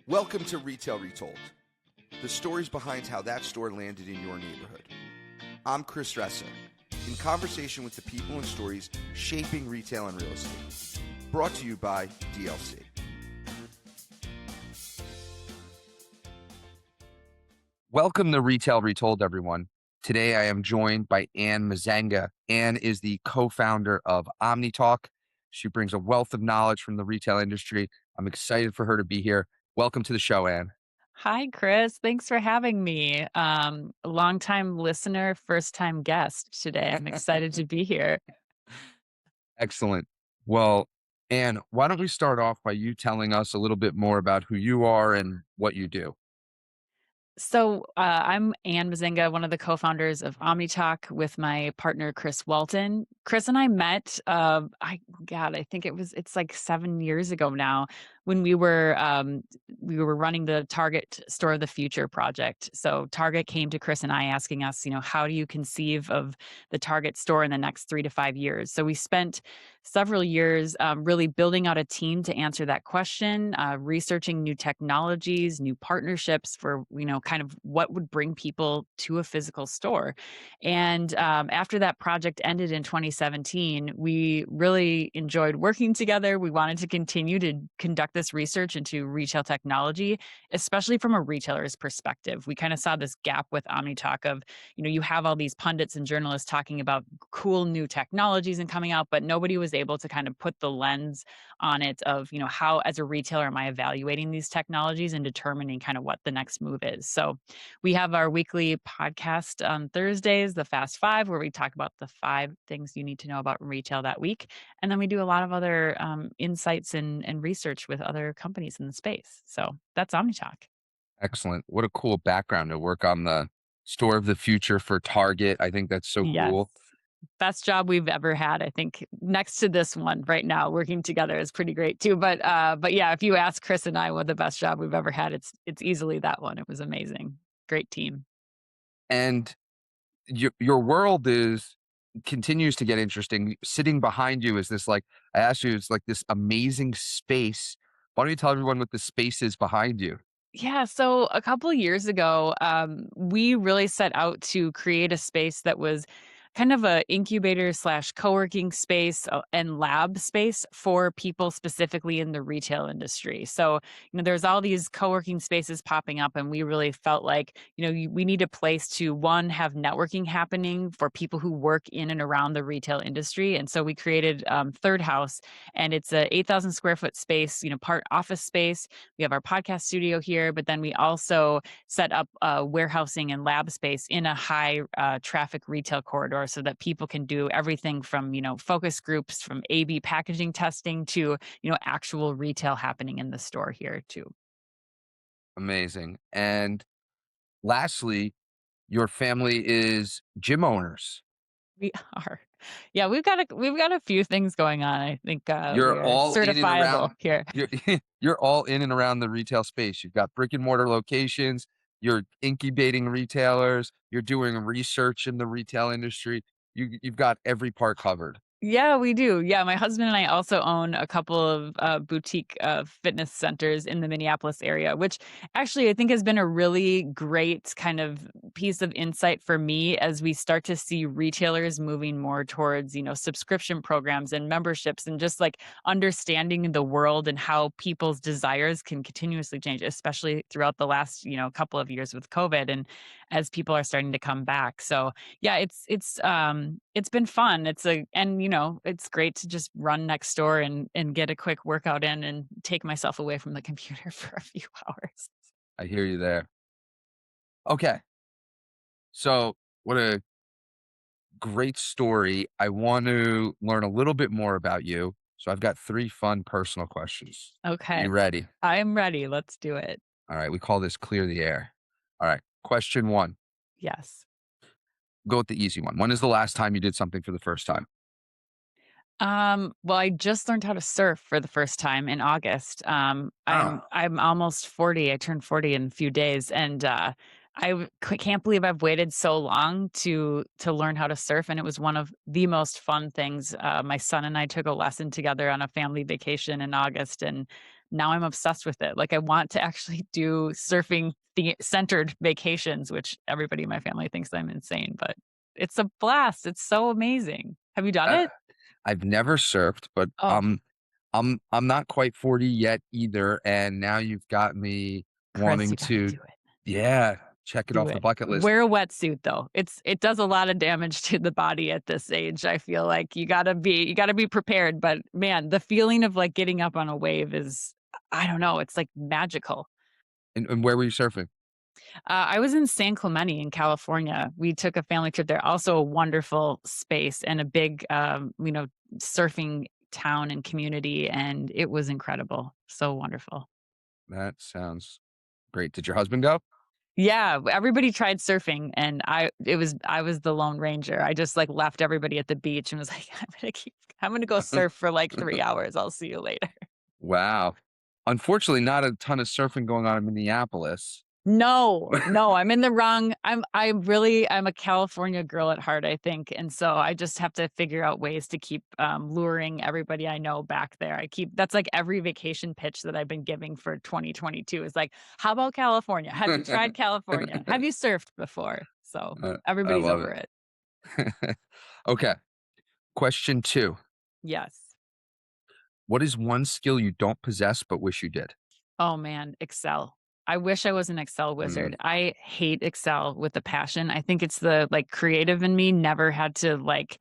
Welcome to Retail Retold, the stories behind how that store landed in your neighborhood. I'm Chris Ressa, in conversation with the people and stories shaping retail and real estate. Brought to you by DLC. Welcome to Retail Retold, everyone. Today I am joined by Mezzenga. Anne is the co-founder of OmniTalk. She brings a wealth of knowledge from the retail industry. I'm excited for her to be here. Welcome to the show, Anne. Hi, Chris. Thanks for having me. A longtime listener, first time guest today. I'm excited to be here. Excellent. Well, Anne, why don't we start off by you telling us a little bit more about who you are and what you do? I'm Anne Mezzenga, one of the co-founders of OmniTalk with my partner, Chris Walton. Chris and I met, I think it's like 7 years ago now when we were running the Target Store of the Future project. So Target came to Chris and I asking us, how do you conceive of the Target store in the next 3 to 5 years? So we spent several years really building out a team to answer that question, researching new technologies, new partnerships for, kind of what would bring people to a physical store. And after that project ended in 2017, we really enjoyed working together. We wanted to continue to conduct this research into retail technology, especially from a retailer's perspective. We kind of saw this gap with OmniTalk of, you have all these pundits and journalists talking about cool new technologies and coming out, but nobody was able to kind of put the lens on it of, how as a retailer am I evaluating these technologies and determining kind of what the next move is. So we have our weekly podcast on Thursdays, the Fast Five, where we talk about the 5 things you need to know about retail that week. And then we do a lot of other insights and research with other companies in the space. So that's OmniTalk. Excellent. What a cool background to work on the store of the future for Target. I think that's so Yes. cool. Best job we've ever had. I think next to this one right now, working together is pretty great too. But yeah, if you ask Chris and I what the best job we've ever had, it's easily that one. It was amazing. Great team. And your world continues to get interesting. Sitting behind you is this, like, I asked you, it's like this amazing space. Why don't you tell everyone what the space is behind you? Yeah, so a couple of years ago, we really set out to create a space that was kind of a incubator slash co-working space and lab space for people specifically in the retail industry. So, there's all these co-working spaces popping up, and we really felt like, we need a place to, one, have networking happening for people who work in and around the retail industry. And so we created Third House, and it's a 8,000 square foot space, part office space. We have our podcast studio here, but then we also set up warehousing and lab space in a high traffic retail corridor so that people can do everything from, focus groups, from A/B packaging testing to, actual retail happening in the store here too. Amazing. And lastly, your family is gym owners. We are. Yeah, we've got a few things going on. I think we You're are all in and certifiable around here. you're you're all in and around the retail space. You've got brick and mortar locations, you're incubating retailers, you're doing research in the retail industry. You've got every part covered. Yeah, we do. Yeah, my husband and I also own a couple of boutique fitness centers in the Minneapolis area, which actually I think has been a really great kind of piece of insight for me as we start to see retailers moving more towards, subscription programs and memberships and just like understanding the world and how people's desires can continuously change, especially throughout the last, couple of years with COVID and as people are starting to come back. So yeah, it's been fun. It's great to just run next door and get a quick workout in and take myself away from the computer for a few hours. I hear you there. Okay. So, what a great story. I want to learn a little bit more about you. So, I've got 3 fun personal questions. Are Okay. you ready? I'm ready. Let's do it. All right, we call this clear the air. All right. Question 1. Yes. Go with the easy one. When is the last time you did something for the first time? Well, I just learned how to surf for the first time in August. I'm Oh, I'm almost 40. I turned 40 in a few days, and can't believe I've waited so long to learn how to surf. And it was one of the most fun things. My son and I took a lesson together on a family vacation in August, and now I'm obsessed with it. Like, I want to actually do surfing centered vacations, which everybody in my family thinks I'm insane, but it's a blast. It's so amazing. Have you done Uh, it? I've never surfed, but Oh, I'm not quite 40 yet either, and now you've got me Chris, wanting you gotta to, do it. yeah, check it Do off the it. bucket list. Wear a wetsuit though. It does a lot of damage to the body at this age. I feel like you gotta be prepared, but man, the feeling of like getting up on a wave is I don't know, it's like magical. And where were you surfing? I was in San Clemente in California. We took a family trip there. Also a wonderful space and a big surfing town and community, and it was incredible. So wonderful. That sounds great. Did your husband go? Yeah, everybody tried surfing and I was the lone ranger. I just, like, left everybody at the beach and was like, I'm gonna go surf for, like, 3 hours. I'll see you later." Wow. Unfortunately, not a ton of surfing going on in Minneapolis. No, no, I'm in the wrong I'm a California girl at heart, I think, and so I just have to figure out ways to keep, luring everybody I know back there. I keep that's, like, every vacation pitch that I've been giving for 2022 is like, "How about California? Have you tried California? Have you surfed before?" So, I everybody's love over it. it. Okay. Question 2. Yes. What is one skill you don't possess but wish you did? Oh man, Excel. I wish I was an Excel Mm, wizard. I hate Excel with a passion. I think it's the like creative in me never had to like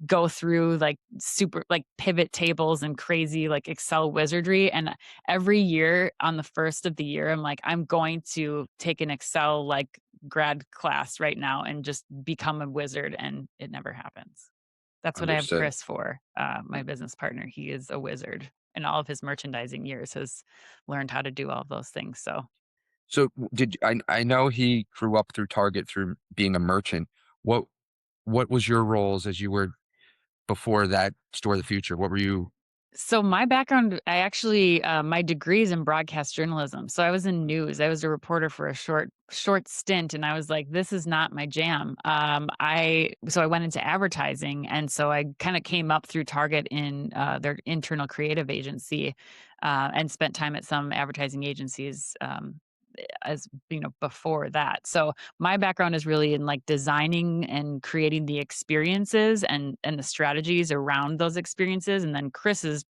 go through like super like pivot tables and crazy like Excel wizardry. And every year on the first of the year, I'm like, I'm going to take an Excel like grad class right now and just become a wizard. And it never happens. That's what I have understood. Chris for, my business partner. He is a wizard, and all of his merchandising years has learned how to do all of those things, so So I know he grew up through Target through being a merchant. What what was your roles as you were before that Store of the Future? What were you? So my background, I actually my degree is in broadcast journalism. So I was in news. I was a reporter for a short stint, and I was like, this is not my jam. I went into advertising, and so I kind of came up through Target in their internal creative agency, and spent time at some advertising agencies. As you know before that, so my background is really in like designing and creating the experiences and the strategies around those experiences, and then Chris's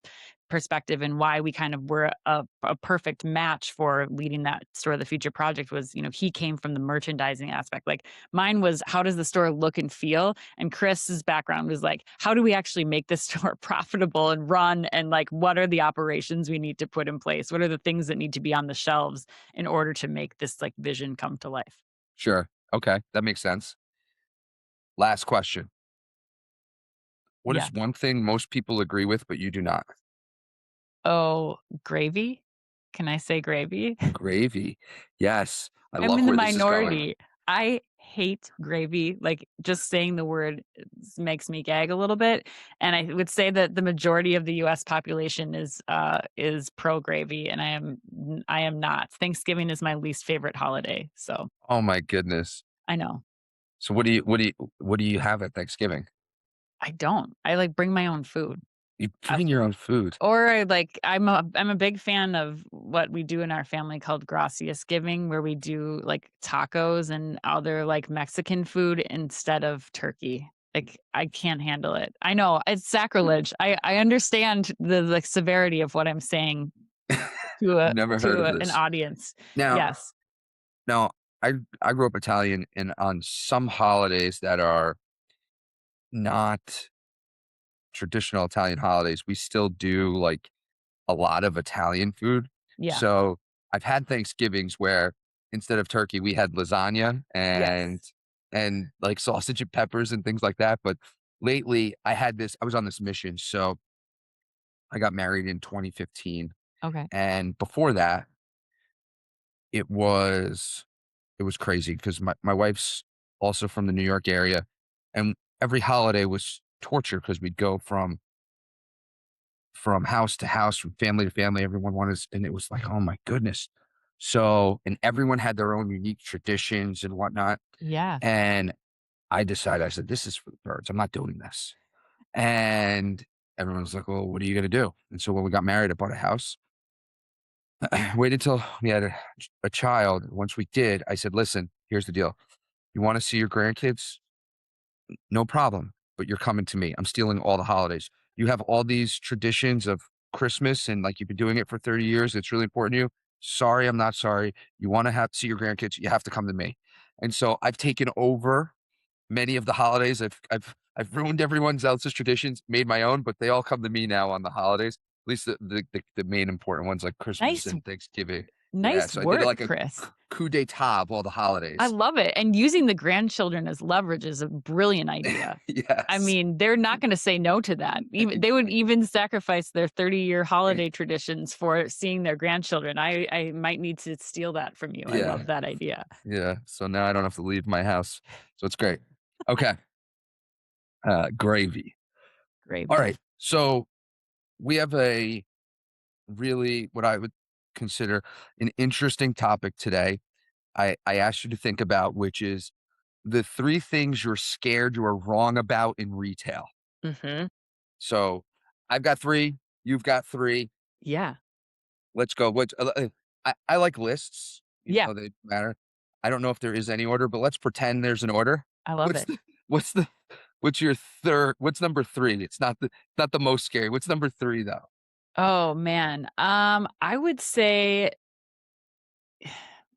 perspective and why we kind of were a perfect match for leading that store of the future project was, he came from the merchandising aspect. Like mine was how does the store look and feel, and Chris's background was like how do we actually make this store profitable and run, and like what are the operations we need to put in place, what are the things that need to be on the shelves in order to make this like vision come to life. Sure. Okay, that makes sense. Last question. What Yeah. is one thing most people agree with but you do not? Oh, gravy? Can I say gravy? Gravy. Yes. I I'm love in the where this is going. minority. I hate gravy. Like just saying the word makes me gag a little bit. And I would say that the majority of the US population is pro gravy, and I am not. Thanksgiving is my least favorite holiday. So Oh my goodness. I know. So what do you have at Thanksgiving? I don't. I like bring my own food. You bring your own food. Or I like I'm a big fan of what we do in our family called Gracias Giving, where we do like tacos and other like Mexican food instead of turkey. Like I can't handle it. I know it's sacrilege. I understand the like severity of what I'm saying to a Never heard of an this. audience. Now Yes. now I grew up Italian and on some holidays that are not traditional Italian holidays, we still do like a lot of Italian food. Yeah. So I've had Thanksgivings where instead of turkey, we had lasagna Yes. and like sausage and peppers and things like that. But lately I was on this mission. So I got married in 2015. Okay. And before that, it was it was crazy because my wife's also from the New York area. And every holiday was torture because we'd go from house to house, from family to family. Everyone wanted, and it was like, oh my goodness. So, and everyone had their own unique traditions and whatnot. Yeah. And I said, this is for the birds. I'm not doing this. And everyone was like, well, what are you going to do? And so when we got married, I bought a house Waited till we had a child. Once we did, I said, "Listen, here's the deal. You want to see your grandkids? No problem, but you're coming to me. I'm stealing all the holidays. You have all these traditions of Christmas and like you've been doing it for 30 years. It's really important to you. Sorry, I'm not sorry. You want to have see your grandkids, you have to come to me." And so I've taken over many of the holidays. I've ruined everyone else's traditions, made my own, but they all come to me now on the holidays. At least the main important ones like Christmas Nice and Thanksgiving. Yeah, nice so I did work, like a Chris. coup d'etat of all the I holidays. love it, and using the grandchildren as leverage is a brilliant idea. I Yes. mean, they're not gonna say no to that. Even they would Exactly. even sacrifice their 30-year holiday traditions for seeing their grandchildren. I might need to steal that from you. I Yeah. love that idea. Yeah. So now I don't have to leave my house. So it's great. Okay. Gravy. All Gravy. right. So we have a really what I would consider an interesting topic today. I asked you to think about, which is the three things you're scared you are wrong about in retail. Mhm. So I've got three, you've got three. Yeah. Let's go. I like lists, even Yeah, though they matter. I don't know if there is any order, but let's pretend there's an order. I love What's it. the what's the what's your third what's number three? It's not the most scary. What's number three though? Oh, man. I would say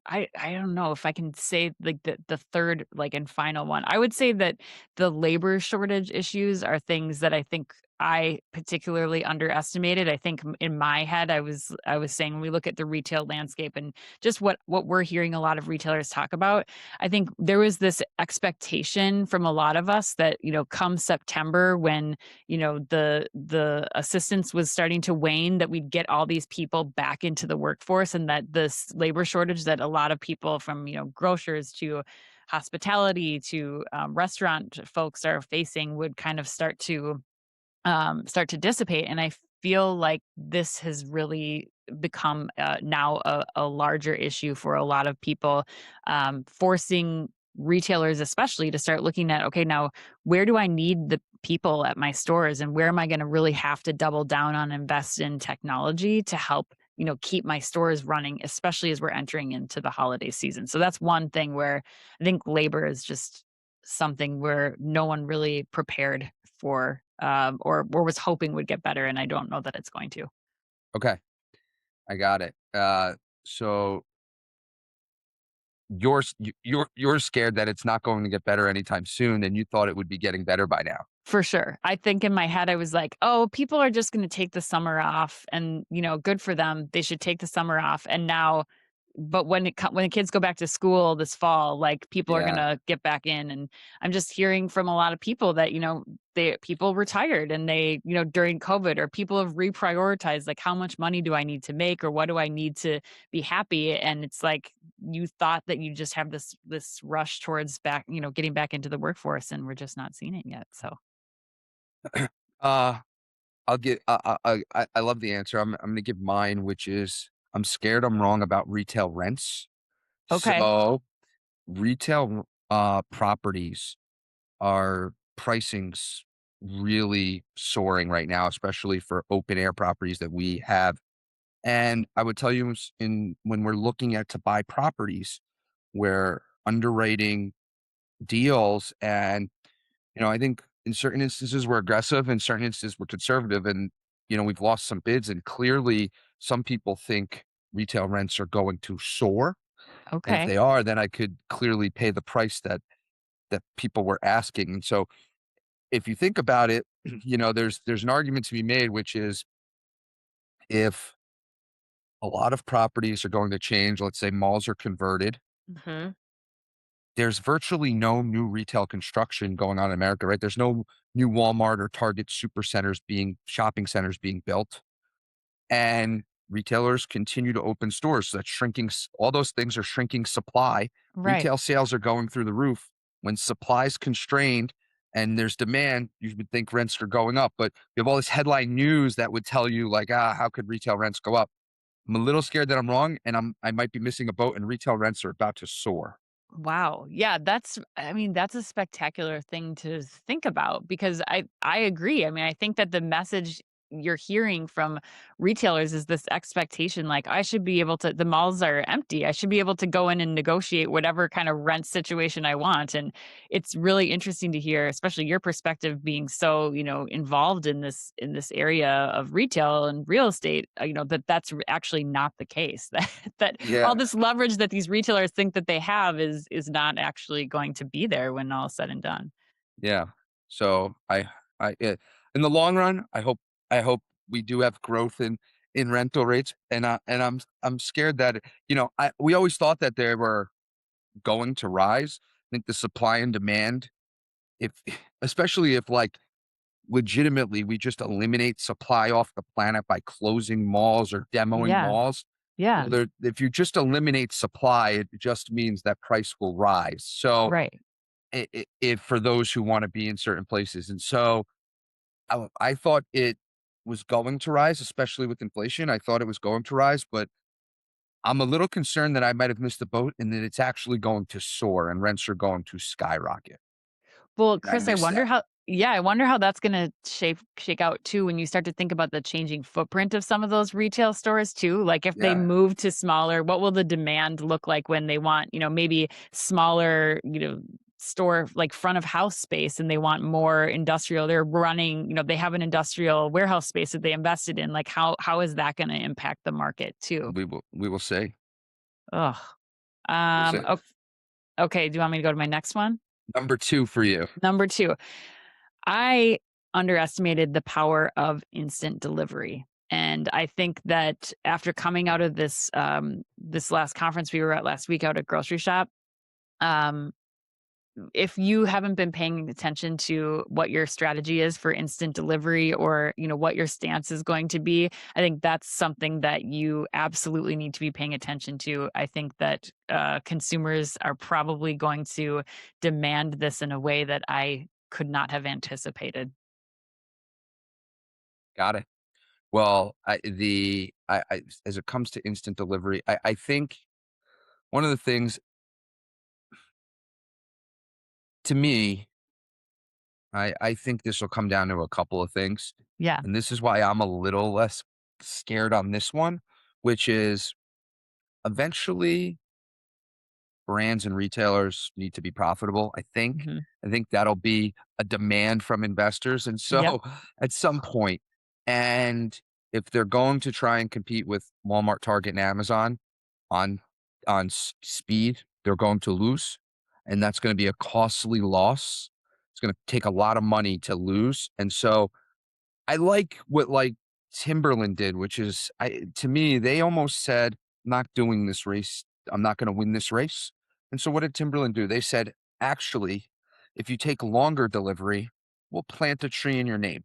I don't know if I can say like the third like and final one. I would say that the labor shortage issues are things that I think I particularly underestimated. I think in my head I was saying when we look at the retail landscape and just what we're hearing a lot of retailers talk about, I think there was this expectation from a lot of us that, come September when the assistance was starting to wane, that we'd get all these people back into the workforce, and that this labor shortage that a lot of people from grocers to hospitality to restaurant folks are facing would kind of start to dissipate. And I feel like this has really become now a larger issue for a lot of people, forcing retailers, especially, to start looking at, okay, now where do I need the people at my stores, and where am I going to really have to double down on invest in technology to help keep my stores running, especially as we're entering into the holiday season. So that's one thing where I think labor is just something where no one really prepared for, or was hoping would get better, and I don't know that it's going to. Okay, I got it. So you're scared that it's not going to get better anytime soon, and you thought it would be getting better by now. For sure. I think in my head, I was like, "Oh, people are just gonna take the summer off, and, good for them. They should take the summer off." And now but when the kids go back to school this fall, like, people are Yeah. gonna get back in, and I'm just hearing from a lot of people that, people retired, and they, during COVID, or people have reprioritized, like, "How much money do I need to make, or what do I need to be happy?" And it's like, you thought that you just have this rush towards back, getting back into the workforce, and we're just not seeing it yet, so. Uh, I'll get I love the answer. I'm gonna give mine, which is I'm scared I'm wrong about retail rents. Okay. So retail properties are pricings really soaring right now, especially for open air properties that we have. And I would tell you in when we're looking at to buy properties, we're underwriting deals and I think in certain instances we're aggressive, in certain instances we're conservative, and we've lost some bids. And clearly, some people think retail rents are going to soar, and if Okay. they are, then I could clearly pay the price that people were asking. And so, if you think about it, there's an argument to be made, which is if a lot of properties are going to change, let's say malls are converted. Mhm. There's virtually no new retail construction going on in America, right? There's no new Walmart or Target super centers shopping centers being built. And retailers continue to open stores. So that's all those things are shrinking supply. Right. Retail sales are going through the roof. When supply's constrained and there's demand, you would think rents are going up. But you have all this headline news that would tell you, like, how could retail rents go up? I'm a little scared that I'm wrong and I might be missing a boat and retail rents are about to soar. Wow. Yeah, I mean, that's a spectacular thing to think about, because I agree. I mean, I think that the message, you're hearing from retailers is this expectation, like, I should be able to the malls are empty. I should be able to go in and negotiate whatever kind of rent situation I want. And it's really interesting to hear, especially your perspective being so, involved in this area of retail and real estate, that actually not the case. That all Yeah. this leverage that these retailers think that they have is not actually going to be there when all is said and done. Yeah. So in the long run, I hope we do have growth in rental rates, and I'm scared that we always thought that they were going to rise. I think the supply and demand, if especially if like legitimately we just eliminate supply off the planet by closing malls or demoing Yeah. malls. Yeah. Well, if you just eliminate supply, it just means that price will rise. So Right. if for those who want to be in certain places. And so I thought it was going to rise, especially with inflation. I thought it was going to rise, but I'm a little concerned that I might have missed the boat and that it's actually going to soar and rents are going to skyrocket. Well, And I Chris, I missed wonder that. how yeah, I wonder how that's gonna shake out too when you start to think about the changing footprint of some of those retail stores too. Like if they Yeah, move to smaller, what will the demand look like when they want, maybe smaller, store like front of house space and they want more industrial. They're running, they have an industrial warehouse space that they invested in. Like how is that gonna impact the market too? we will see. Ugh. We'll see. Okay, do you want me to go to my next one? Number 2 for you. Number 2. I underestimated the power of instant delivery. And I think that after coming out of this last conference we were at last week out at grocery shop, um, if you haven't been paying attention to what your strategy is for instant delivery or what your stance is going to be, I think that's something that you absolutely need to be paying attention to. I think that consumers are probably going to demand this in a way that I could not have anticipated. Got it. Well, I as it comes to instant delivery, I think one of the things to me, I think this will come down to a couple of things. Yeah. And this is why I'm a little less scared on this one, which is eventually brands and retailers need to be profitable. Mhm. I think that'll be a demand from investors. And Yep. so at some point, and if they're going to try and compete with Walmart, Target, and Amazon on speed, they're going to lose, and that's going to be a costly loss. It's going to take a lot of money to lose, and so I like what, like, Timberland did, which is to me, they almost said, "Not doing this race. I'm not gonna win this race." And so what did Timberland do? They said, "Actually, if you take longer delivery, we'll plant a tree in your name."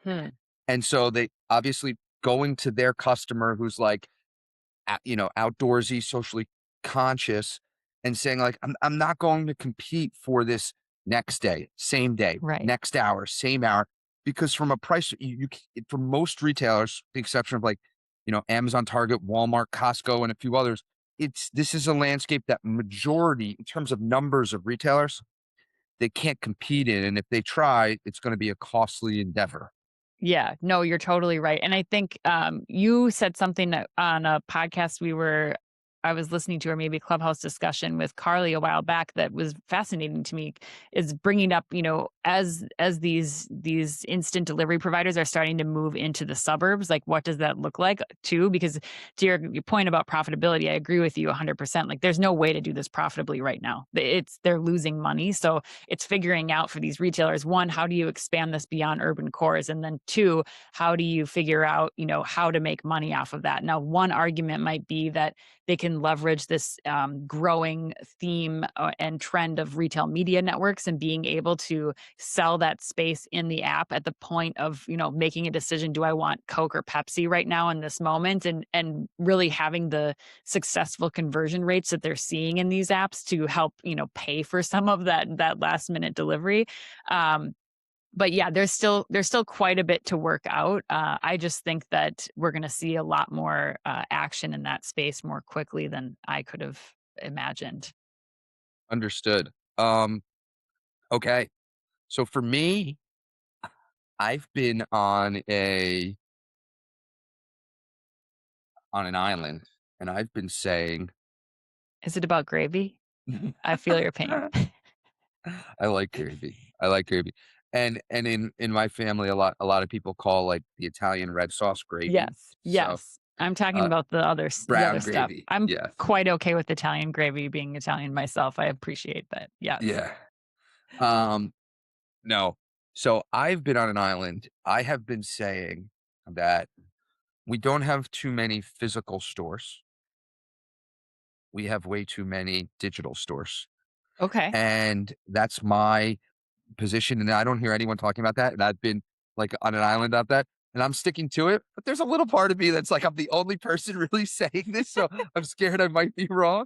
Hmm. And so they obviously going to their customer who's like, outdoorsy, socially conscious, and saying like, I'm not going to compete for this next day, Right. next hour, same hour, because from a price, for most retailers, the exception of like, Amazon, Target, Walmart, Costco, and a few others, this is a landscape that majority, in terms of numbers of retailers, they can't compete in, and if they try, it's going to be a costly endeavor. Yeah, no, you're totally right, and I think, you said something that on a podcast I was listening to, or maybe a Clubhouse discussion with Carly a while back that was fascinating to me, is bringing up, as these instant delivery providers are starting to move into the suburbs, like, what does that look like too? Because to your point about profitability, I agree with you 100%, like, there's no way to do this profitably right now. They're losing money, so it's figuring out for these retailers, one, how do you expand this beyond urban cores? And then two, how do you figure out, how to make money off of that? Now, one argument might be that they can leverage this growing theme and trend of retail media networks and being able to sell that space in the app at the point of, making a decision. Do I want Coke or Pepsi right now in this moment? And really having the successful conversion rates that they're seeing in these apps to help pay for some of that last minute delivery. um, but yeah, there's still quite a bit to work out. I just think that we're going to see a lot more action in that space more quickly than I could have imagined. Understood. Okay. So for me, I've been on an island, and I've been saying Is it about gravy? I feel your pain. I like gravy. I like gravy. And in my family, a lot of people call, like, the Italian red sauce gravy. Yes, So, yes. I'm talking uh, about the other brown stuff. gravy. I'm Yes. quite okay with Italian gravy being Italian myself. I appreciate that. Yes. Yeah. Um, no. So, I've been on an island. I have been saying that we don't have too many physical stores. We have way too many digital stores. Okay. And that's my position, and I don't hear anyone talking about that, and I've been, like, on an island about that, and I'm sticking to it, but there's a little part of me that's like, I'm the only person really saying this, so I'm scared I might be wrong,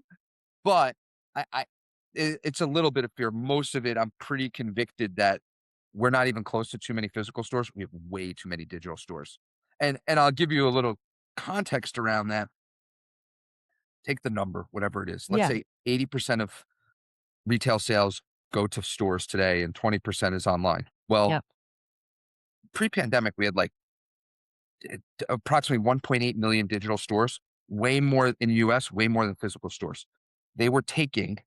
but I it's a little bit of fear. Most of it, I'm pretty convicted that we're not even close to too many physical stores, we have way too many digital stores, and I'll give you a little context around that. Take the number, whatever it is. Let's Yeah. say 80% of retail sales go to stores today and 20% is online. Well, Yep. pre-pandemic, we had like approximately 1.8 million digital stores, way more in the US, way more than physical stores. They were taking,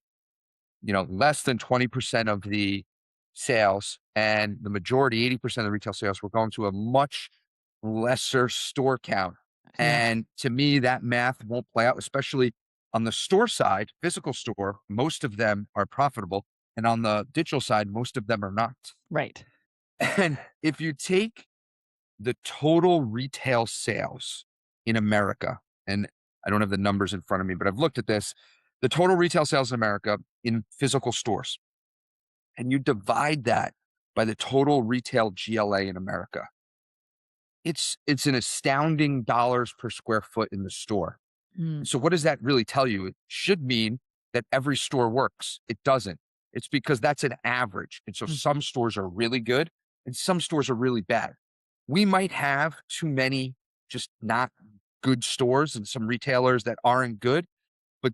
less than 20% of the sales, and the majority, 80% of the retail sales were going to a much lesser store count. Yeah. And to me, that math won't play out, especially on the store side, physical store, most of them are profitable. And on the digital side, most of them are not. Right. And if you take the total retail sales in America, and I don't have the numbers in front of me, but I've looked at this, the total retail sales in America in physical stores, and you divide that by the total retail GLA in America, it's an astounding dollars per square foot in the store. Mm, So what does that really tell you? It should mean that every store works. It doesn't. It's because that's an average. And so mhm. some stores are really good and some stores are really bad. We might have too many just not good stores and some retailers that aren't good, but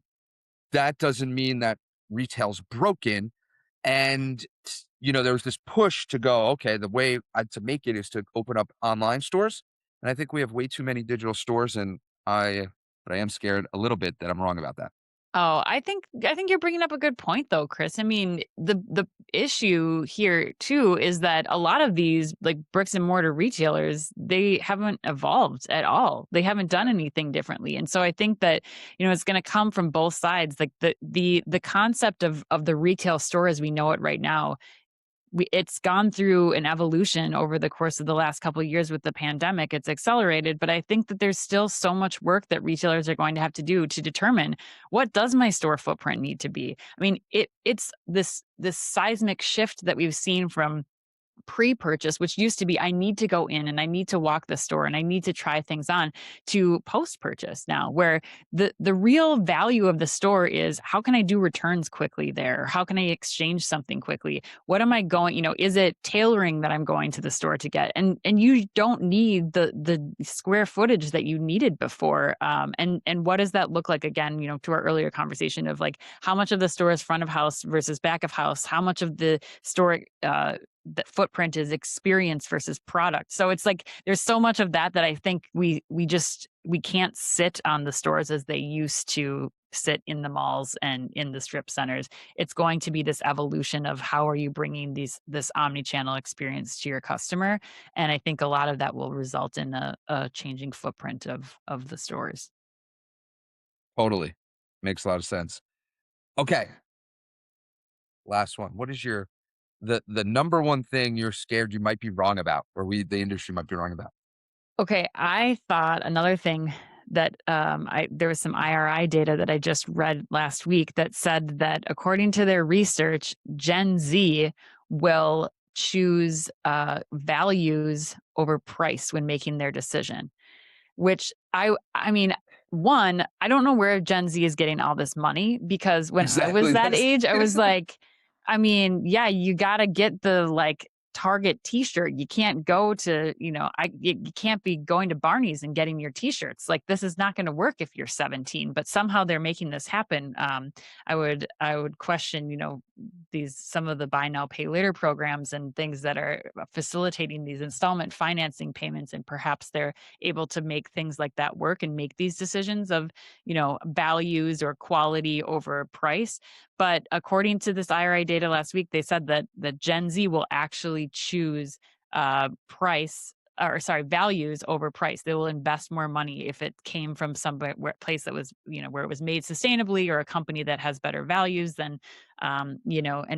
that doesn't mean that retail's broken. And there was this push to go, okay, the way to make it is to open up online stores. And I think we have way too many digital stores, and but I am scared a little bit that I'm wrong about that. Oh, I think you're bringing up a good point though, Chris. I mean, the issue here too is that a lot of these like bricks and mortar retailers, they haven't evolved at all. They haven't done Yeah, anything differently. And so I think that, it's going to come from both sides. Like the concept of the retail store as we know it right now, it's gone through an evolution over the course of the last couple of years with the pandemic. It's accelerated, but I think that there's still so much work that retailers are going to have to do to determine what does my store footprint need to be. I mean, it's this seismic shift that we've seen from pre-purchase, which used to be I need to go in and I need to walk the store and I need to try things on, to post-purchase now, where the real value of the store is how can I do returns quickly there? How can I exchange something quickly? What am I going, is it tailoring that I'm going to the store to get? And you don't need the square footage that you needed before. And what does that look like again, to our earlier conversation of like how much of the store is front of house versus back of house, how much of the store the footprint is experience versus product. So it's like there's so much of that that I think we can't sit on the stores as they used to sit in the malls and in the strip centers. It's going to be this evolution of how are you bringing this omni-channel experience to your customer, and I think a lot of that will result in a changing footprint of the stores. totally. Makes a lot of sense. Okay, last one. What is the number one thing you're scared you might be wrong about, or the industry might be wrong about? Okay, I thought another thing that I there was some IRI data that I just read last week that said that according to their research, Gen Z will choose values over price when making their decision. Which I mean, one, I don't know where Gen Z is getting all this money because when I was Exactly. that That's age, I was like, I mean, yeah, you gotta get the like Target t-shirt. You can't go to, you can't be going to Barney's and getting your t-shirts. Like, this is not going to work if you're 17, but somehow they're making this happen. I would question, these some of the buy now pay later programs and things that are facilitating these installment financing payments, and perhaps they're able to make things like that work and make these decisions of, values or quality over price. But according to this IRA data last week, they said that the Gen Z will actually choose price, or sorry, values over price. They will invest more money if it came from some place that was, where it was made sustainably, or a company that has better values than, an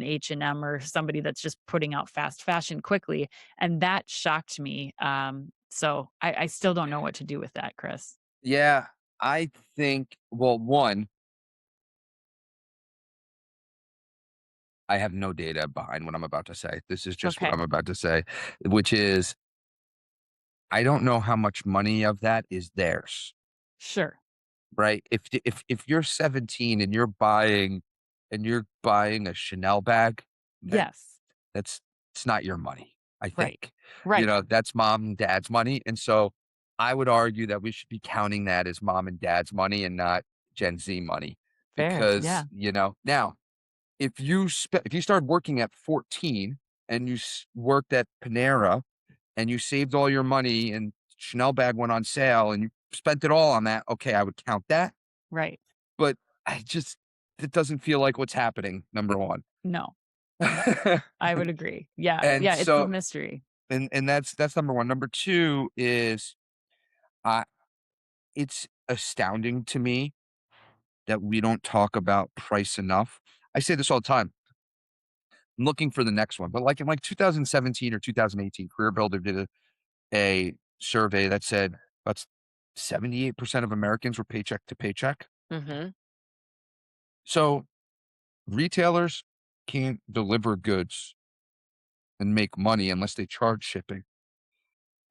H&M or somebody that's just putting out fast fashion quickly. And that shocked me. So I still don't know what to do with that, Chris. Yeah, I think, well, one, I have no data behind what I'm about to say. This is just what Okay. I'm about to say, which is I don't know how much money of that is theirs, Sure. right? If you're 17 and you're buying a Chanel bag, that Yes. that's it's not your money, I Right. think. Right. That's mom and dad's money. And so I would argue that we should be counting that as mom and dad's money and not Gen Z money. Fair. Because, Yeah. now if you started working at 14 and worked at Panera and you saved all your money and Chanel bag went on sale and you spent it all on that, okay, I would count that. Right. But it doesn't feel like what's happening, number one. No. I would agree. Yeah. And Yeah. It's a so mystery. and that's number one. Number two is uh, it's astounding to me that we don't talk about price enough. I say this all the time. I'm looking for the next one, but like in 2017 or 2018, Career Builder did a survey that said about 78% of Americans were paycheck to paycheck. Mhm. So retailers can't deliver goods and make money unless they charge shipping.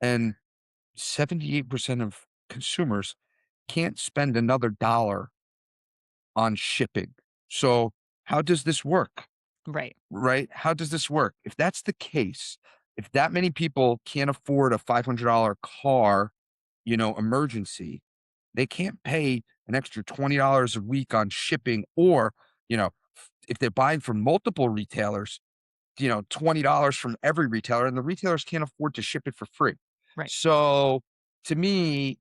And 78% of consumers can't spend another dollar on shipping. So how does this work? Right. Right? How does this work? If that's the case, if that many people can't afford a $500 car, emergency, they can't pay an extra $20 a week on shipping, or, if they're buying from multiple retailers, $20 from every retailer, and the retailers can't afford to ship it for free. Right. So to me,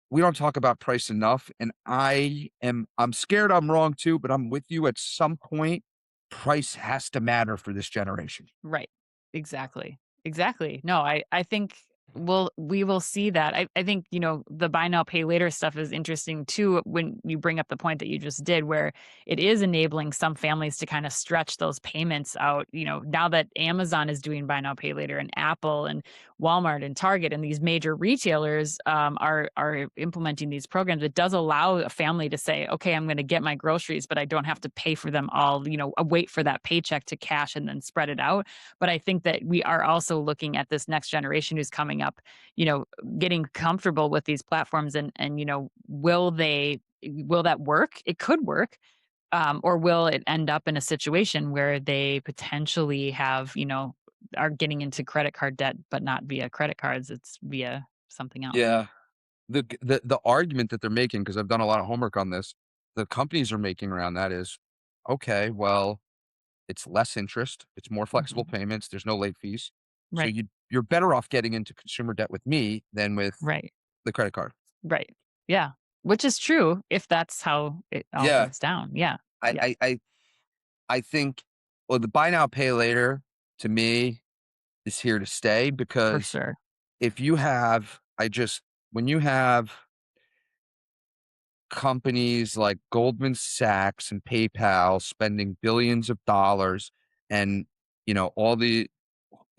we don't talk about price enough. And I'm scared I'm wrong too, but I'm with you at some point. Price has to matter for this generation. Right. Exactly. Exactly. No, I think we will see that. I think, the buy now pay later stuff is interesting too, when you bring up the point that you just did, where it is enabling some families to kind of stretch those payments out. Now that Amazon is doing buy now pay later, and Apple and Walmart and Target and these major retailers, are implementing these programs, it does allow a family to say, okay, I'm going to get my groceries, but I don't have to pay for them all, wait for that paycheck to cash and then spread it out. But I think that we are also looking at this next generation who's coming up, you know, getting comfortable with these platforms, and will that work? It could work. Or will it end up in a situation where they potentially are getting into credit card debt, but not via credit cards, it's via something else. Yeah. The argument that they're making, because I've done a lot of homework on this, the companies are making around that is, okay, well, it's less interest, it's more flexible Mhm. payments, there's no late fees. So Right. you're better off getting into consumer debt with me than with Right. the credit card. Right. Yeah. Which is true if that's how it all Yeah. goes down. Yeah. I Yeah. I I I think, well, the buy now, pay later to me is here to stay, For because sure. if you have, when you have companies like Goldman Sachs and PayPal spending billions of dollars, and, all the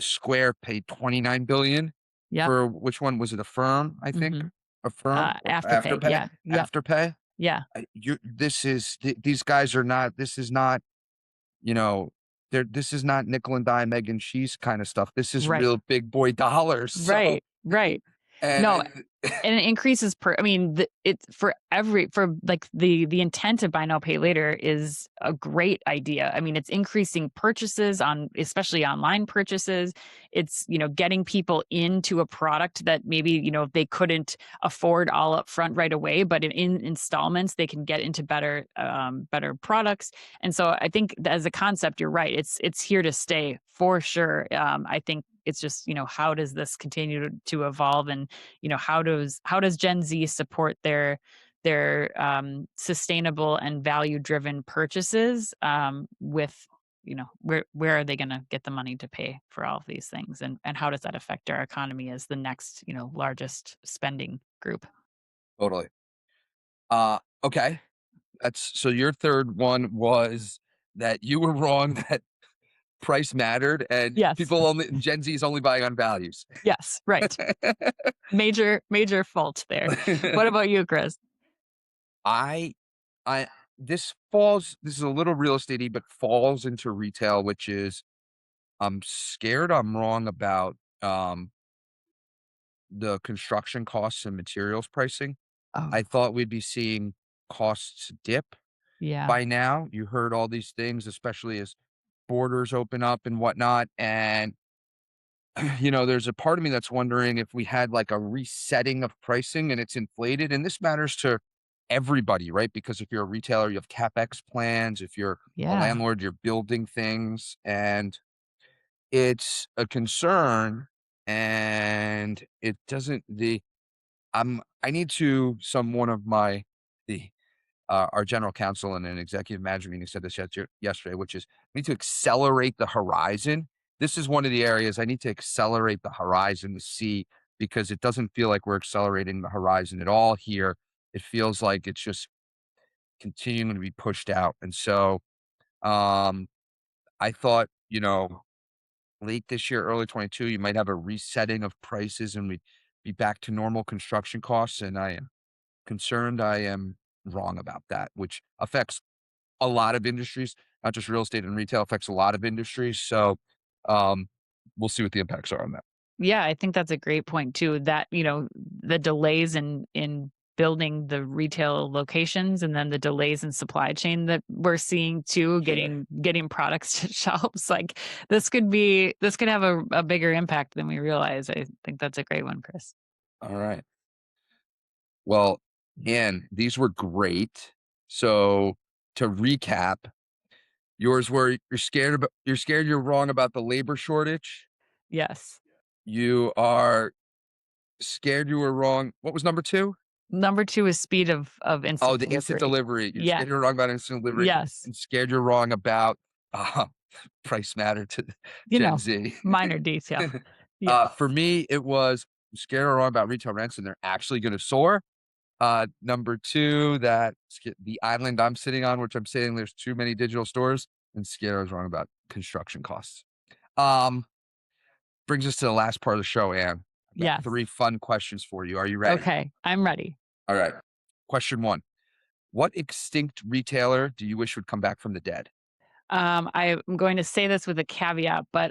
Square paid 29 billion Yep. for, which one was it? Affirm, I think? Mhm. Affirm or Afterpay. Afterpay? Yeah. Yep. Afterpay? Yeah. These guys are not, this is not, you know, this is not nickel and dime, egg and cheese kind of stuff. This is Right. real big boy dollars. So Right. Right. No, And and it increases per I mean, it's for like the intent of buy now, pay later is a great idea. I mean, it's increasing purchases on especially online purchases. It's, getting people into a product that maybe, they couldn't afford all up front right away, but in installments, they can get into better products. And so I think as a concept, you're right. It's here to stay for sure. I think it's just, how does this continue to evolve and how does Gen Z support their sustainable and value driven purchases with where are they going to get the money to pay for all of these things and how does that affect our economy as the next largest spending group? totally. Okay. That's so your third one was that you were wrong that price mattered and Yes. people only Gen Z is only buying on values. Yes, right. Major fault there. What about you, Chris? I I this is a little real estatey, but falls into retail, which is I'm scared I'm wrong about the construction costs and materials pricing. I Oh, thought we'd be seeing costs dip yeah. by now. You heard all these things, especially as borders open up and whatnot. And, there's a part of me that's wondering if we had like a resetting of pricing and it's inflated. And this matters to everybody, right? Because if you're a retailer, you have CapEx plans. If you're a Yeah. landlord, you're building things. And it's a concern. And it doesn't, I need to, one of my, the our general counsel in an executive management meeting said this yesterday, which is we need to accelerate the horizon. This is one of the areas I need to accelerate the horizon to see because it doesn't feel like we're accelerating the horizon at all here. It feels like it's just continuing to be pushed out. And so um, I thought, late this year, early 22, you might have a resetting of prices and we'd be back to normal construction costs. And I am concerned I am wrong about that, which affects a lot of industries, not just real estate and retail, affects a lot of industries. So, um, we'll see what the impacts are on that. Yeah, I think that's a great point too. That, the delays in building the retail locations and then the delays in supply chain that we're seeing too, getting products to shelves. Like this could have a bigger impact than we realize. I think that's a great one, Chris. All right. Well, and these were great. So to recap, yours were you're scared you're wrong about the labor shortage. Yes. You are scared you were wrong. What was number 2? Number two is speed of Oh, instant the instant delivery. delivery. You're Yeah. scared you're wrong about instant delivery Yes. and scared you're wrong about, uh, price matter to You Gen know, Z. minor detail. Yes. For me, it was scared or wrong about retail rents, and they're actually gonna soar. Number 2, that the island I'm sitting on, which I'm saying there's too many digital stores, and scared I was wrong about construction costs. Um, Brings us to the last part of the show, Anne. I've got Yes. 3 fun questions for you. Are you ready? Okay. I'm ready. All right. Question 1. What extinct retailer do you wish would come back from the dead? I'm going to say this with a caveat, but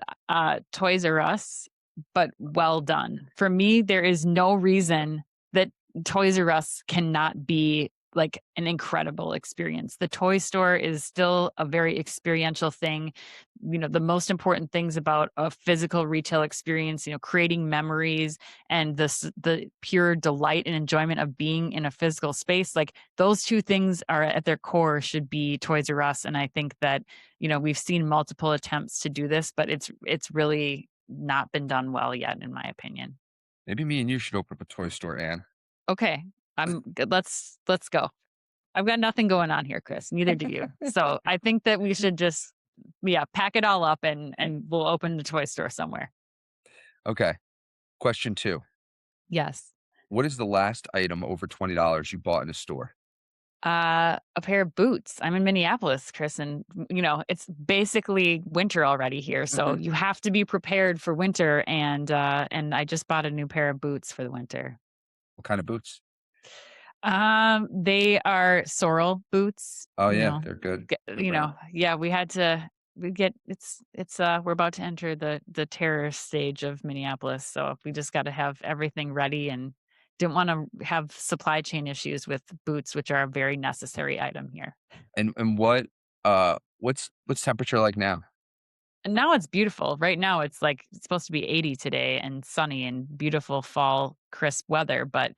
Toys R Us, but well done. For me, there is no reason that Toys R Us cannot be like an incredible experience. The toy store is still a very experiential thing. The most important things about a physical retail experience, creating memories and the pure delight and enjoyment of being in a physical space, like those two things are at their core should be Toys R Us. And I think that we've seen multiple attempts to do this, but it's really not been done well yet, in my opinion. Maybe me and you should open up a toy store, Anne. Okay, I'm good. Let's go. I've got nothing going on here, Chris. Neither do you. So I think that we should just, yeah, pack it all up and we'll open the toy store somewhere. Okay. Question 2. Yes. What is the last item over $20 you bought in a store? A pair of boots. I'm in Minneapolis, Chris, and it's basically winter already here, so Mhm. you have to be prepared for winter. And I just bought a new pair of boots for the winter. What kind of boots? They are sorrel boots. Oh, yeah, they're good. They're brown. Yeah, we had to. we get we're about to enter the terror stage of Minneapolis, so we just gotta have everything ready and didn't wanna have supply chain issues with boots, which are a very necessary item here. And what's temperature like now? And now it's beautiful. Right now, it's supposed to be 80 today and sunny and beautiful fall crisp weather, but,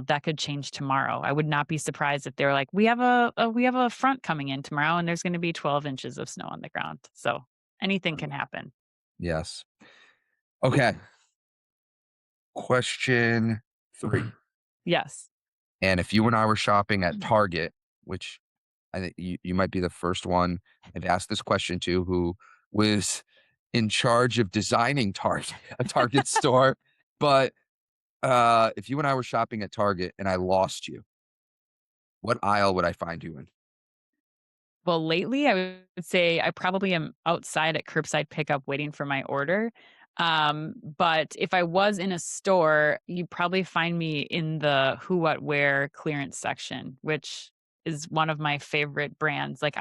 that could change tomorrow. I would not be surprised if they're like, we have a front coming in tomorrow, and there's gonna be 12 inches of snow on the ground." So, anything can happen. Yes. Okay. Question 3. Yes. And if you and I were shopping at Target, which I think you might be the first one I've asked this question to who was in charge of designing Target, a Target store. But if you and I were shopping at Target and I lost you, what aisle would I find you in? Well, lately, I would say I probably am outside at curbside pickup waiting for my order. But if I was in a store, you'd probably find me in the who, what, where clearance section, which is one of my favorite brands. Like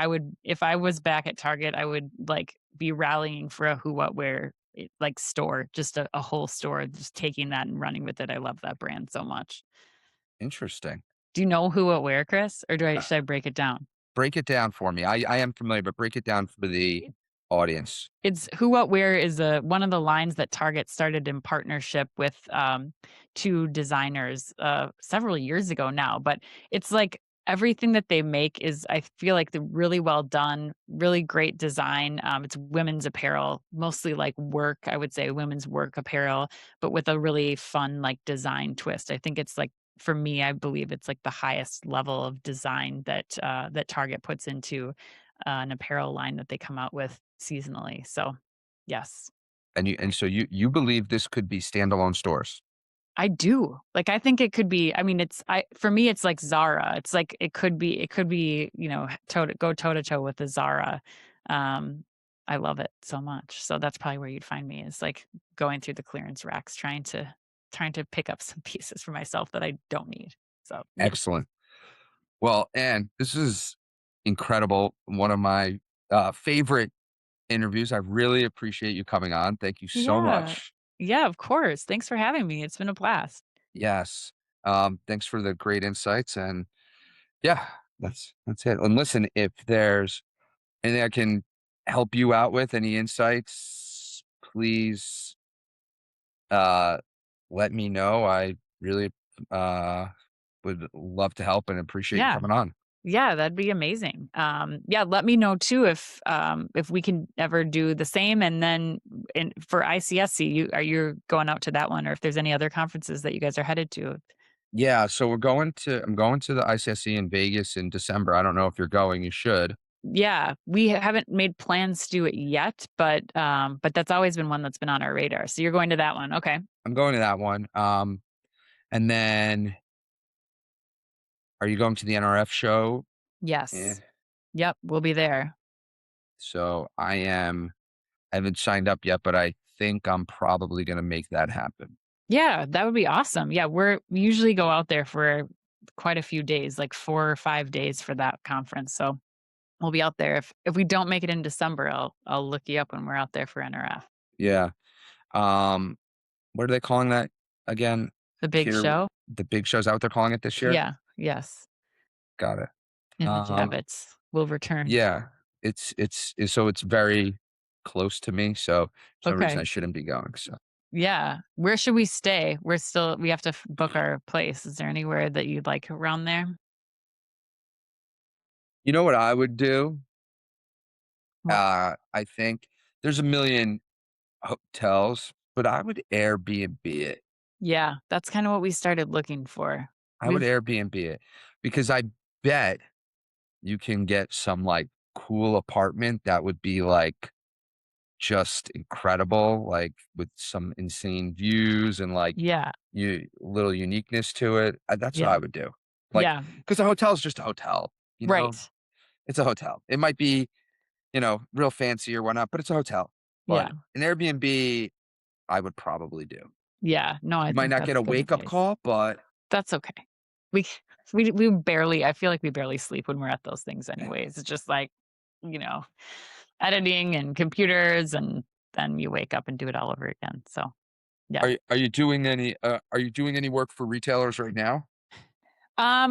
if I was back at Target, I would like be rallying for a who, what, where like store, just a whole store, just taking that and running with it. I love that brand so much. Interesting. Do you know who, what, where, Chris? Or Uh, should I break it down? Break it down for me. I am familiar, but break it down for the audience. It's Who What Wear is one of the lines that Target started in partnership with, 2 designers, several years ago now, but it's like everything that they make is, I feel like, the really well done, really great design. It's women's apparel, mostly like work, I would say women's work apparel, but with a really fun, like, design twist. I think it's like for me, I believe it's like the highest level of design that Target puts into an apparel line that they come out with seasonally. So, yes, So you believe this could be standalone stores? I do. Like, I think it could be. I mean, for me, it's like Zara. It's like it could be, toe to toe with the Zara. Um, I love it so much. So that's probably where you'd find me is like going through the clearance racks, trying to pick up some pieces for myself that I don't need. So yes. Excellent. Well, and this is incredible. One of my favorite interviews. I really appreciate you coming on. Thank you so Yeah. much. Yeah, of course. Thanks for having me. It's been a blast. Yes. Thanks for the great insights. And yeah, that's it. And listen, if there's anything I can help you out with, any insights, please uh let me know. I really uh would love to help and appreciate you Yeah. coming on. Yeah, that'd be amazing. Yeah, let me know too if we can ever do the same. And then for ICSC, you going out to that one, or if there's any other conferences that you guys are headed to. Yeah, so I'm going to the ICSC in Vegas in December. I don't know if you're going, you should. Yeah, we haven't made plans to do it yet, but that's always been one that's been on our radar. So you're going to that one, okay? I'm going to that one. And then are you going to the NRF show? Eh. Yes. Yep, we'll be there. So I haven't signed up yet, but I think I'm probably gonna make that happen. Yeah, that would be awesome. Yeah, we usually go out there for quite a few days, like 4 or 5 days for that conference. So we'll be out there. If we don't make it in December, I'll look you up when we're out there for NRF. Yeah. Um, what are they calling that again? The big Here, show? the big show's out there calling it this year? Yeah, yes. Got it. Image Um, Abbott's will return. yeah, so it's very close to me, so there's no reason I Okay. shouldn't be going, so. Yeah. Where should we stay? We have to book our place. Is there anywhere that you'd like around there? You know what I would do? What? I think there's a million hotels, but I would Airbnb it. Yeah, that's kind of what we started looking for. I would We've Airbnb it because I bet you can get some, like, cool apartment that would be, like, just incredible, like, with some insane views and, like, Yeah, little uniqueness to it. That's what yeah, I would do. Like, yeah. because a hotel is just a hotel, you know? Right. It's a hotel. It might be, real fancy or whatnot, but it's a hotel. Yeah, But an Airbnb, I would probably do. yeah. No, I You might think not get that's a good wake-up advice. call, but That's okay. We we barely I feel like we barely sleep when we're at those things anyways. It's just like, you know, editing and computers, and then you wake up and do it all over again. So, yeah. Are you doing any work for retailers right now?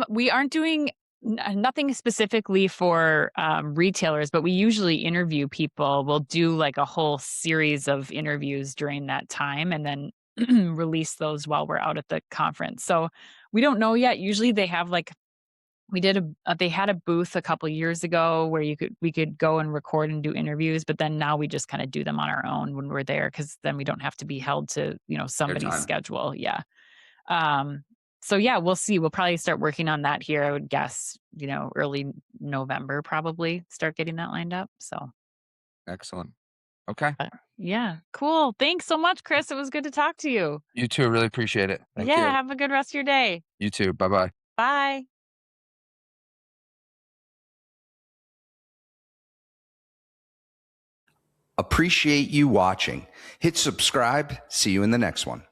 We aren't doing nothing specifically for retailers, but we usually interview people. We'll do like a whole series of interviews during that time and then release those while we're out at the conference. So we don't know yet. Usually they have like they had a booth a couple years ago where we could go and record and do interviews, but then now we just kind of do them on our own when we're there because then we don't have to be held to, Their somebody's time. schedule. Yeah. Um, so yeah, we'll see. We'll probably start working on that here, I would guess, early November, probably start getting that lined up. So, Excellent. Okay. yeah, cool. Thanks so much, Chris. It was good to talk to you. You too. Really appreciate it. Thank Yeah, you. have a good rest of your day. You too. Bye bye. Bye. Appreciate you watching. Hit subscribe. See you in the next one.